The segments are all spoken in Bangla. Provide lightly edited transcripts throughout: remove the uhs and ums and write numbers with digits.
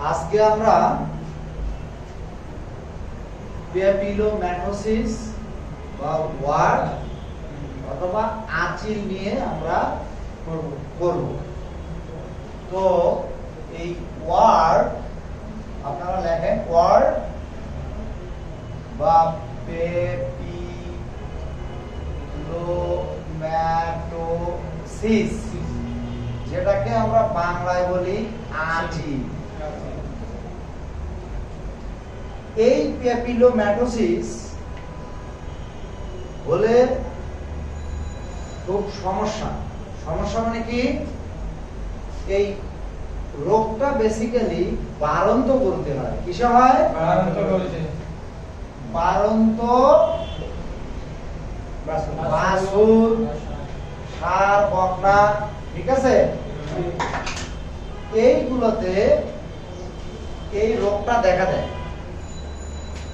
আজকে আমরা প্যাপিলোম্যাটোসিস বা ওয়ার্ড অথবা আঁচিল নিয়ে আমরা করব। তো এই ওয়ার্ড আপনারা লেখেন ওয়ার্ড বা প্যাপিলোম্যাটোসিস, যেটাকে আমরা বাংলায় বলি আঁচিল। এই প্যাপিলোম্যাটোসিস হলে খুব সমস্যা মানে কি, এই রোগটা বেসিক্যালি বাড়ন্ত করতে হয়। কিসে হয়? বাড়ন্ত বাছুর, ষাঁড়, বকনা, ঠিক আছে, এইগুলোতে এই রোগটা দেখা দেয়।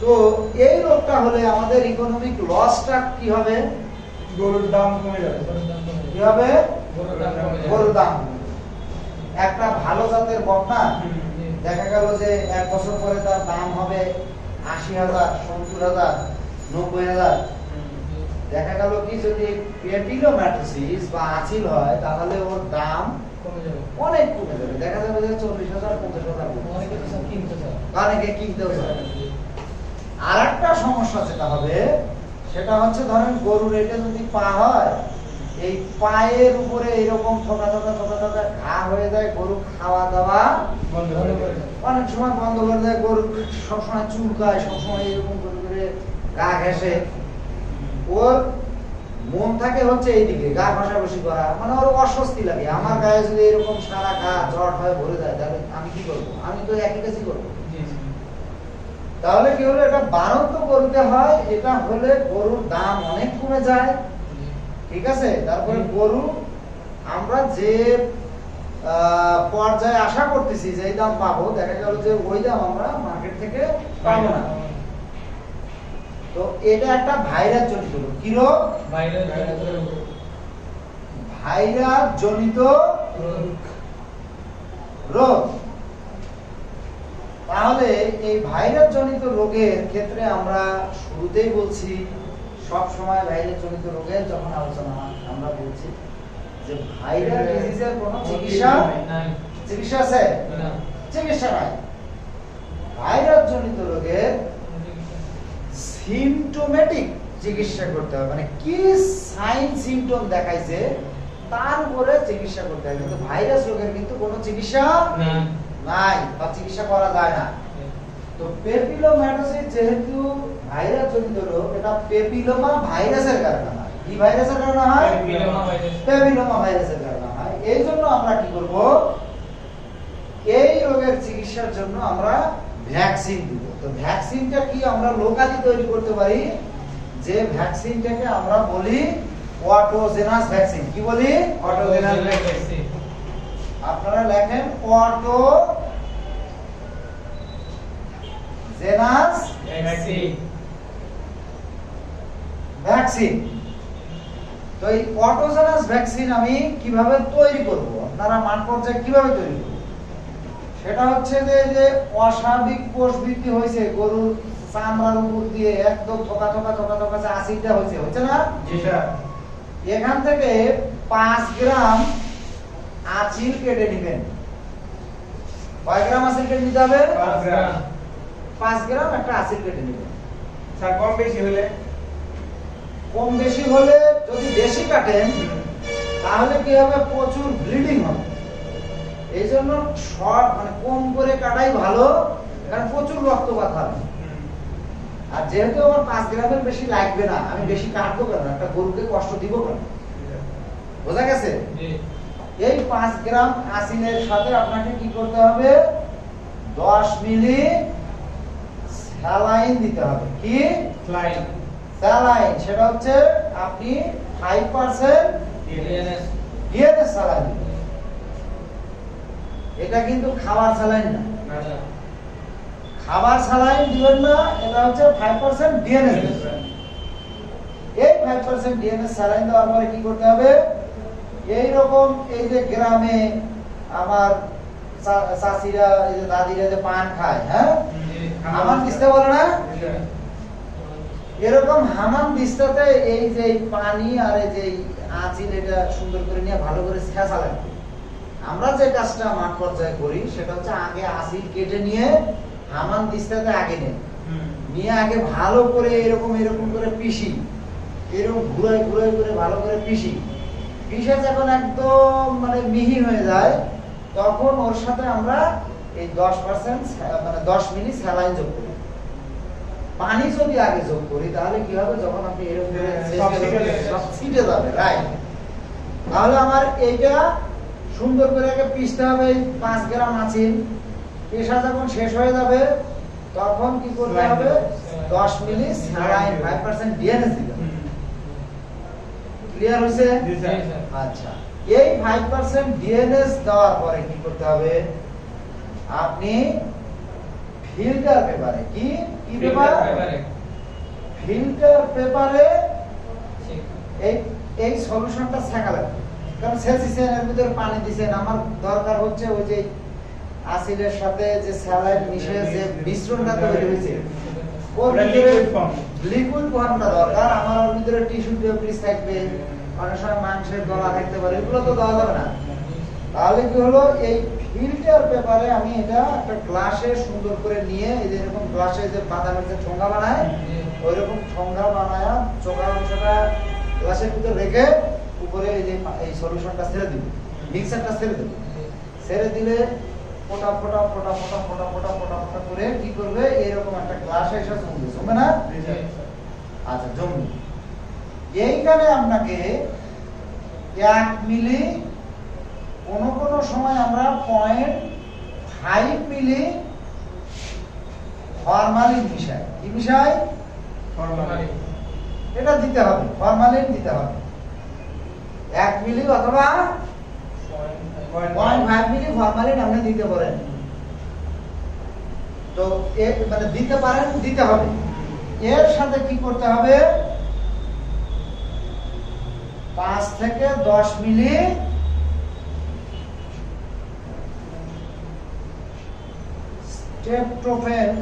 তো এই রোগটা হলে আমাদের ইকোনমিক লসটা কি হবে? গরুর দাম কমে যাবে। কি হবে? গরুর দাম। একটা ভালো জাতের বকনা দেখা গেল যে 1 বছর পরে তার দাম হবে 80,000, 70,000, 90,000। দেখা গেল কি যদি প্যাপিলোম্যাটোসিস বা আঁচিল হয় তাহলে ওর দাম কমে যাবে, অনেক কমে যাবে। দেখা যাবে যে 40,000, 50,000 অনেকে কিনতেও চায়। আর একটা সমস্যা যেটা হবে সেটা হচ্ছে, ধরেন গরুর এটা যদি পা হয়, এই পায়ের উপরে এরকম থোকা ঘা হয়ে যায়, গরু খাওয়া দাওয়া অনেক সময় বন্ধ করে দেয়, গরু সবসময় চুলকায়, সবসময় এরকম করে গা ঘেঁষে। ওর মন থাকে হচ্ছে এইদিকে, গা ঘষাঘষি করা, মানে ওর অস্বস্তি লাগে। আমার গায়ে যদি এরকম সারা গা জট হয়ে ভরে যায় তাহলে আমি কি করবো? আমি তো একই কাজই করবো। তাহলে কি হলো, এটা বাড়ন্ত গরুতে হয়। এটা হলে গরুর দাম অনেক কমে যায়, ঠিক আছে। তারপরে গরু আমরা যে পর্যায়ে আশা করতেছি যে এই দাম পাবো, দেখা গেল যে ওই দাম আমরা মার্কেট থেকে পাবো না। তো এটা একটা ভাইরাস জনিত রোগ। কি রোগ? ভাইরাস জনিত রোগ। তাহলে এই ভাইরাস জনিত রোগের ক্ষেত্রে আমরা শুরুতেই বলছি, সব সময় ভাইরাস জনিত রোগের যখন আলোচনা আমরা বলছি যে ভাইরাল ডিজিজের কোনো চিকিৎসা আছে? চিকিৎসা নাই। ভাইরাস জনিত রোগের সিমটোমেটিক চিকিৎসা করতে হবে, মানে কি সাইন সিমটম দেখাইছে তার উপরে চিকিৎসা করতে হবে। কিন্তু ভাইরাস রোগের কিন্তু কোনো চিকিৎসা নাই বা চিকিৎসা করা যায় না। তো প্যাপিলোম্যাটোসিস যেহেতু ভাইরাস জনিত রোগ, এটা প্যাপিলোমা ভাইরাসের কারণে হয়। কি ভাইরাসের কারণে হয়? প্যাপিলোমা ভাইরাসের কারণে হয়। এই জন্য আমরা কি করব, এই রোগের চিকিৎসার জন্য আমরা ভ্যাকসিন দিব। তো ভ্যাকসিনটা কি আমরা লোকালি তৈরি করতে পারি, যে ভ্যাকসিনটাকে আমরা বলি অটোজেনাস ভ্যাকসিন। কি বলি? অটোজেনাস ভ্যাকসিন। আপনারা লেখেন অটোজেনাস ভ্যাকসিন। তো এই অটোজেনাস ভ্যাকসিন আমি কিভাবে তৈরি করব, আপনারা মাঠ পর্যায়ে কিভাবে তৈরি করব, সেটা হচ্ছে যে অস্বাভাবিক কোষ বৃদ্ধি হয়েছে গরুর চামড়ার উপর দিয়ে, একদম থোকা যে অ্যাসিডটা হয়েছে না? জি স্যার। এখান থেকে 5 গ্রাম আঁচিল কেটে নেবেন। কয় গ্রাম আঁচিল কেটে নিতে হবে? 5 গ্রাম। 5 গ্রাম একটা আঁচিল কেটে নেবেন। স্যার কম বেশি হলে? কম বেশি হলে, যদি বেশি কাটেন তাহলে কি হবে, প্রচুর ব্লিডিং হবে। এই জন্য শর্ট মানে কম করে কাটাই ভালো, কারণ প্রচুর রক্তপাত হবে। আর যেহেতু আমার 5 গ্রামের বেশি লাগবে না, আমি বেশি কাটবো কেন, একটা গরুকে কষ্ট দিব কেন? বোঝা গেছে? এই 5 গ্রাম আঁচিলের সাথে আপনাকে কি করতে হবে, 10 মিলি স্যালাইন দিতে হবে। কি স্যালাইন? সেটা হচ্ছে আপনি 5% ডিএনএস স্যালাইন। এটা কিন্তু খাবার স্যালাইন না, খাবার স্যালাইন দিবেন না। এটা হচ্ছে 5% ডিএনএস। এই 5% ডিএনএস স্যালাইন দেওয়ার পরে কি করতে হবে, এই রকম এই যে গ্রামে আমার চাচিরা এই যে দাদিরা যে পান খায়, হ্যাঁ হামাম দিস্তা বলে না, এরকম হামাম দিস্তাতে এই যে পানি আর এই যে আঁচিল এটা সুন্দর করে নিয়ে ভালো করে ছেঁচা লাগবে। আমরা যে কাজটা মাঠ পর্যায়ে করি সেটা হচ্ছে আগে আঁচিল কেটে নিয়ে হামাম দিস্তাতে আগে নিয়ে আগে ভালো করে এরকম করে পিষি, এরকম ঘুরাই করে ভালো করে পিষে যখন একদম মানে মিহি হয়ে যায় তখন ওর সাথে আমরা এই 10% মানে 10 মিলি স্যালাইন যোগ করি। পানি যদি আগে যোগ করি তাহলে কি হবে, যখন আপনি এরকম করে সব ছিটে যাবে, রাইট। তাহলে আমার এইটা সুন্দর করে আগে পিষতে হবে। 5 গ্রাম আঁচিল পেশা যখন শেষ হয়ে যাবে তখন কি করতে হবে, 10 মিলি স্যালাইন 5% ডিএনএস দিতে হবে। ক্লিয়ার হইছে? আচ্ছা, এই 5% ডিএনএস দেওয়ার পরে কি করতে হবে, আপনি ফিল্টার পেপারে কি পেপার, ফিল্টার পেপারে এই সলিউশনটা ছাকা লাগবে। কারণ সেলসিসেন এর ভিতরে পানি দিবেন, আমার দরকার হচ্ছে ওই যে অ্যাসিডের সাথে যে স্যালাইন মিশে যে মিশ্রণটা তৈরি হয়েছে ওর ভিতরে লিকুইড ফর্মটা দরকার। আমার ওর ভিতরে টিস্যু পেপার থাকবে, অনেক সময় মাংসের গলা থাকতে পারে, এগুলো তো দেওয়া যাবে না। তাহলে কি হলো, এই ফিল্টার পেপারে আমি এটা একটা গ্লাসে সুন্দর করে নিয়ে এই যে এরকম গ্লাসে যে বাদামের যে ঠোঙ্গা বানায় ওইরকম ঠোঙ্গা বানায়া চোখা অংশটা গ্লাসের ভিতরে রেখে উপরে এই যে এই সলিউশনটা ছেড়ে দিব, মিক্সারটা ছেড়ে দেব। ছেড়ে দিলে ফোটা ফোটা ফোটা ফোটা ফোটা ফোটা ফোটা ফোটা করে কি করবে, এরকম একটা গ্লাসে এসে জমবে না? আচ্ছা, জমবে। এইখানে আপনাকে 1 মিলি, কোন সময় আমরা 0.5 মিলি ফরমালিন মিশাই। কি মিশাই? ফরমালিন। এটা দিতে হবে, ফরমালিন দিতে হবে 1 মিলি অথবা 0.5 মিলি ফরমালিন আপনি দিতে পারেন। তো মানে দিতে পারেন, দিতে হবে। এর সাথে কি করতে হবে, 5 থেকে 10 মিলি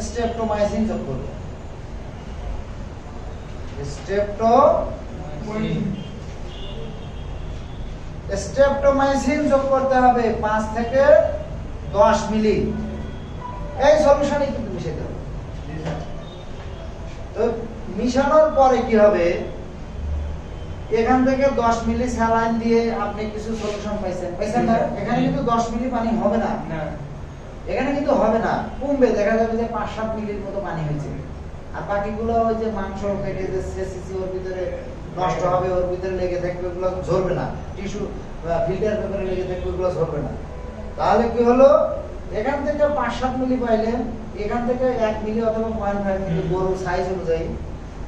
স্ট্রেপ্টোমাইসিন যোগ করবে। স্ট্রেপ্টোমাইসিন যোগ করতে হবে 5 থেকে 10 মিলি। এই সলিউশনে কিন্তু মিশাতে হবে। তো মিশানোর পরে কি হবে, এখান থেকে 10 মিলি স্যালাইন দিয়ে আপনি কিছু সলিউশন পাইছেন না? এখানে কিন্তু 10 মিলি পানি হবে না, এখানে কিন্তু হবে না, কমবে। দেখা যাবে যে 5-7 মিলির মতো পানি হয়েছে। আর বাকিগুলো ওই যে মাংস কেটে যে সেসিসি ওর ভিতরে নষ্ট হবে, ওর ভিতরে লেগে থাকবে, ওগুলো ঝরবে না। টিস্যু ফিল্টার পেপারে লেগে থাকবে, ওগুলো ঝরবে না। তাহলে কি হলো, এখান থেকে 5-7 মিলি পাইলেন, এখান থেকে 1 মিলি অথবা 0.5 মিলি গরুর সাইজ অনুযায়ী,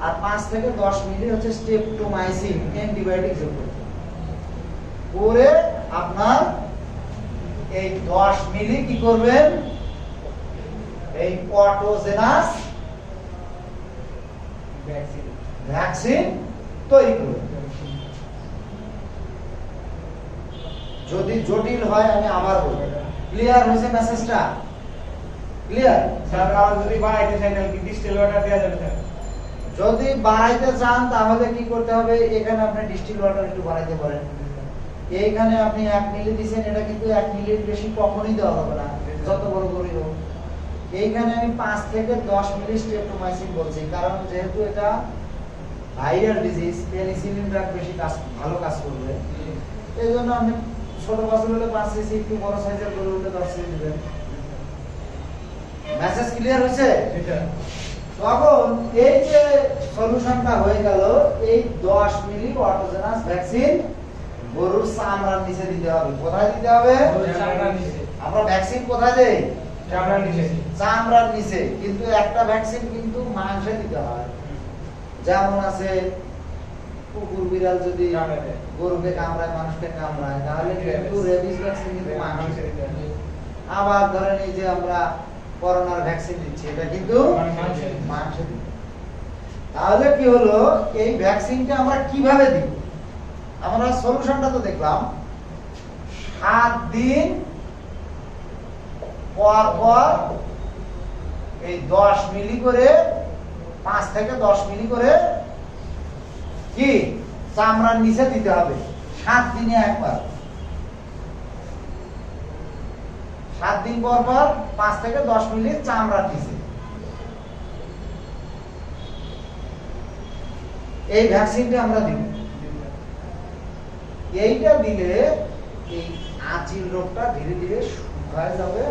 আর 5 থেকে 10 মিলি হচ্ছে স্ট্রেপ্টোমাইসিন অ্যান্টিবায়োটিক যোগ করতে করে আপনার এই 10 মিলি কি করবেন, এই অটোজেনাস ভ্যাকসিন তৈরি করবেন। যদি জটিল হয় আমি আবার বলবো। ক্লিয়ার হয়েছে মেসেজটা? ক্লিয়ার? স্যার আর যদি বাড়াইতে চাই তাহলে কি ডিস্টিল ওয়াটার দেওয়া যাবে স্যার? যদি বাড়াইতে চান তাহলে কি করতে হবে, এখানে আপনি ডিস্টিল ওয়াটার একটু বাড়াইতে পারেন। এইখানে আপনি 1 মিলি দিবেন, এটা কিন্তু 1 মিলির বেশি কখনোই দেওয়া হবে না, যত বড় গরুই হোক। এইখানে আমি 5 থেকে 10 মিলি স্ট্রেপ্টোমাইসিন বলছি, কারণ যেহেতু এটা ভাইরাল ডিজিজ, পেনিসিলিন ড্রাগ বেশি ভালো কাজ করবে। এই জন্য আপনি ছোট বাছুর হলে 5 সিসি, একটু বড় সাইজের গরু হলে 10 সিসি দিবেন। মেসেজ ক্লিয়ার হয়েছে? তখন এই যে সলিউশনটা হয়ে গেল, এই 10 মিলি অটোজেনাস ভ্যাকসিন গরুর চামড়ার নিচে দিতে হবে। কোথায় দিতে হবে? আমরা ভ্যাকসিন কোথায় দেই? চামড়ার নিচে। চামড়ার নিচে। কিন্তু একটা ভ্যাকসিন কিন্তু মাংসে দিতে হয়। যেমন আছে কুকুর বিড়াল যদি গরুকে কামড়ায়, মানুষকে কামড়ায়, তাহলে কিন্তু রেবিস ভ্যাকসিন কিন্তু মাংসে দিতে হয়। আবার ধরেন এই যে আমরা করোনার ভ্যাকসিন দিচ্ছি, এটা কিন্তু মাংসে দিতে হয়। তাহলে কি হলো, এই ভ্যাকসিনটা আমরা কিভাবে দিব? আমরা সলিউশনটা তো দেখলাম, 7 দিন পর পর এই 10 মিলি করে 5 থেকে 10 মিলি করে কি চামড়ার নিচে দিতে হবে 7 দিনে একবার। 7 দিন পর পর 5 থেকে 10 মিলি চামড়ার নিচে। এই ভ্যাকসিনটা আমরা দিব। এইটা দিলে এই আঁচিল রোগটা ধীরে ধীরে শুকায় যাবে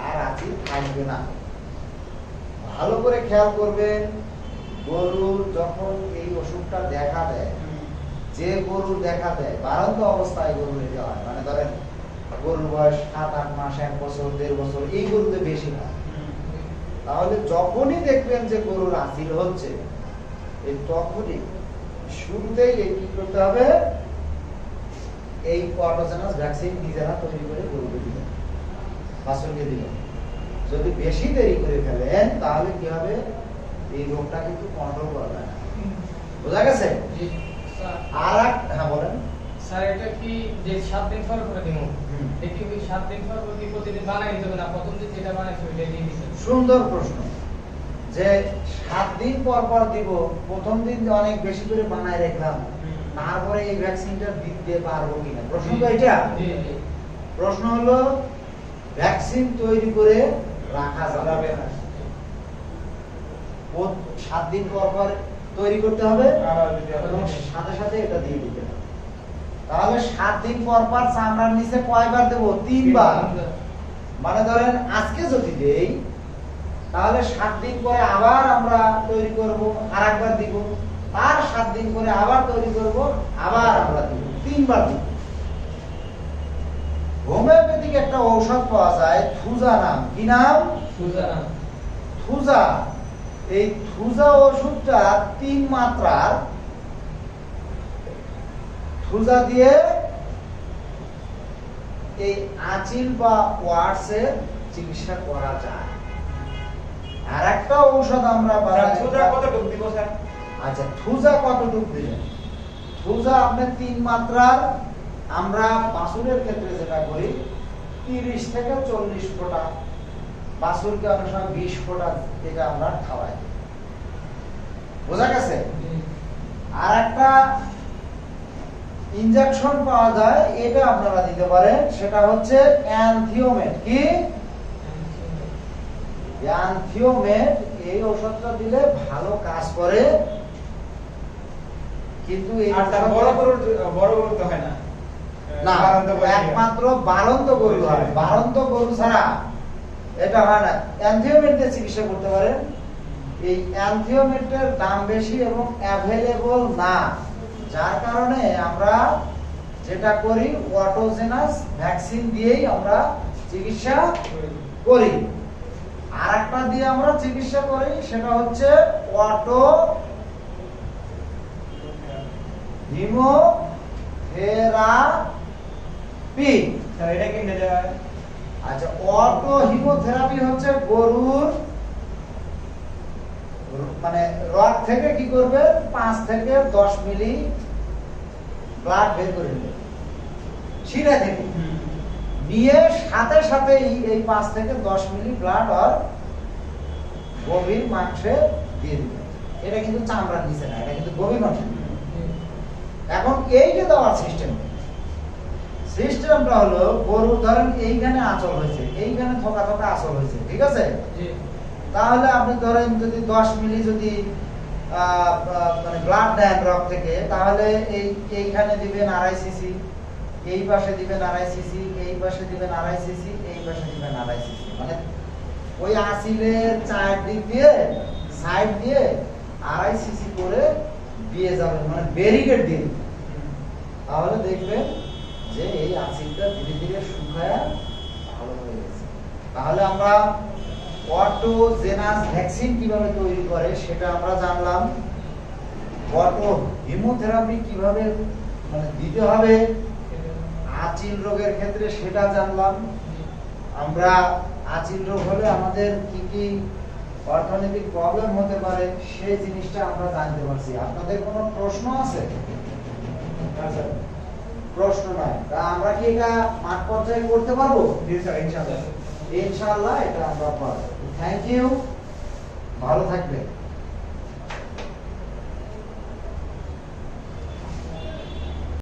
আর আঁচিল থাকবে না। ভালো করে খেয়াল করবেন, গরুর যখন এই অসুখটা দেখা দেয়, যে গরুর দেখা দেয় বাড়ন্ত অবস্থায় গরু এটা হয়, মানে ধরেন গরুর বয়স 7-8 মাস, 1 বছর, 1.5 বছর, এই গরুতে বেশি হয়। তাহলে যখনই দেখবেন যে গরুর আঁচিল হচ্ছে, এই তখনই শুরুতেই কি করতে হবে, এই অটোজেনাস ভ্যাকসিন নিজেরা তৈরি করে গরুকে দিবেন, বাছুরকে দিবেন। যদি বেশি দেরি করে ফেলেন তাহলে কি হবে, এই রোগটা কিন্তু কন্ট্রোল করা যায় না। বোঝা গেছে? আর হ্যাঁ বলেন স্যার, এটা কি যে 7 দিন পর করে দিব, দেখি ওই 7 দিন পর কি প্রতিদিন বানাই দিতে না, প্রথম দিন যেটা বানাইছি ওইটা দিয়ে দিতে? সুন্দর প্রশ্ন। যে 7 দিন পর পর দিব, প্রথম দিন অনেক বেশি করে বানায় রাখলাম, তারপরে এই ভ্যাকসিনটা দিতে পারবো কিনা, প্রশ্ন তো এটা। প্রশ্ন হলো ভ্যাকসিন তৈরি করে রাখা যাবে না, 7 দিন পর পর তৈরি করতে হবে এবং সাথে সাথে এটা দিয়ে দিতে হবে। তাহলে 7 দিন পর পর চামড়ার নিচে কয়বার দেব? 3 বার। মানে ধরেন আজকে যদি দেই তাহলে 7 দিন পরে আবার আমরা তৈরি করব, আরেকবার দিব, আর 7 দিন পরে আবার তৈরি করব, আবার আমরা দিব, 3 বার দিব। হোমিওপ্যাথিক একটা ঔষধ পাওয়া যায় থুজা নাম। কি নাম? থুজা। এই থুজা ওষুধটা 3 মাত্রার। থুজা দিয়ে এই আঁচিল বা ওয়ার্ডসের চিকিৎসা করা যায়। আর একটা ঔষধ আমরা থুজা কতটুকু দিব স্যার? আচ্ছা, থুজা কতটুকু দিবেন? থুজা আপনি 3 মাত্রার। আমরা বাছুরের ক্ষেত্রে যেটা করি 30 থেকে 40 ফোঁটা, বাছুরকে অনেক সময় 20 ফোঁটা এটা আমরা খাওয়াই। বোঝা গেছে? আর একটা ইনজেকশন পাওয়া যায়, এটা আপনারা দিতে পারেন, সেটা হচ্ছে অ্যানথিওমেট। কি? অ্যানথিওমেট। এই ওষুধটা দিলে ভালো কাজ করে, কিন্তু এই বড় গরু তো হয় না। না, একমাত্র বাড়ন্ত গরু হয়। বাড়ন্ত গরু ছাড়া এটা হয় না। অ্যানথিওমেট দিয়ে চিকিৎসা করতে পারেন। এই অ্যানথিওমেটের দাম বেশি এবং অ্যাভেলেবল না, যার কারণে আমরা যেটা করি অটোজেনাস ভ্যাকসিন দিয়েই আমরা চিকিৎসা করি। আর একটা দিয়ে আমরা চিকিৎসা করি, সেটা হচ্ছে অটো হিমোথেরাপি। এটা কি নিতে হয়? আচ্ছা, অটো হিমোথেরাপি হচ্ছে গরুর মানে রগ থেকে কি করবে, 5 থেকে 10 মিলি ব্লাড বের করে নেবে শিরা থেকে, নিয়ে সাথে সাথে এই 5 থেকে 10 মিলি ব্লাড আর গভীর মাংসে দিয়ে দিবে। এটা কিন্তু চামড়ার নিচে না, এটা কিন্তু গভীর মাংসে। এখন এইটা দেওয়ার সিস্টেমটা হলো, গরুর ধরেন এইখানে আঁচল হয়েছে, এইখানে থোকা থোকা আঁচল হয়েছে, ঠিক আছে? তাহলে আপনি ধরেন যদি 10 মিলি যদি মানে ব্লাড দেন রগ থেকে, তাহলে এইখানে দিবেন 2.5 সিসি, এই পাশে দিবেন 2.5 সিসি, এই পাশে দিবেন 2.5 সিসি, এই পাশে দিবেন 2.5 সিসি। মানে ওই আঁচিলের চারদিক দিয়ে সাইড দিয়ে 2.5 সিসি করে দিয়ে যাবেন, মানে ব্যারিকেড দিন। তাহলে দেখবেন যে এই আঁচিলটা ধীরে ধীরে শুকায় ভালো হয়ে গেছে। তাহলে আমরা অটোজেনাস ভ্যাকসিন কিভাবে তৈরি করে সেটা আমরা জানলাম। অটো হিমোথেরাপি কিভাবে মানে দিতে হবে আঁচিল রোগের ক্ষেত্রে সেটা জানলাম। আমরা আঁচিল রোগ হলে আমাদের কি কি অর্থনৈতিক প্রবলেম হতে পারে সেই জিনিসটা আমরা জানতে পারছি। আপনাদের কোনো প্রশ্ন আছে? আচ্ছা, প্রশ্ন নাই। তা আমরা কি এটা মাঠ পর্যায়ে করতে পারবো? জি স্যার, ইনশাআল্লাহ। ইনশাআল্লাহ এটা আমরা পারবো। থ্যাংক ইউ, ভালো থাকবেন।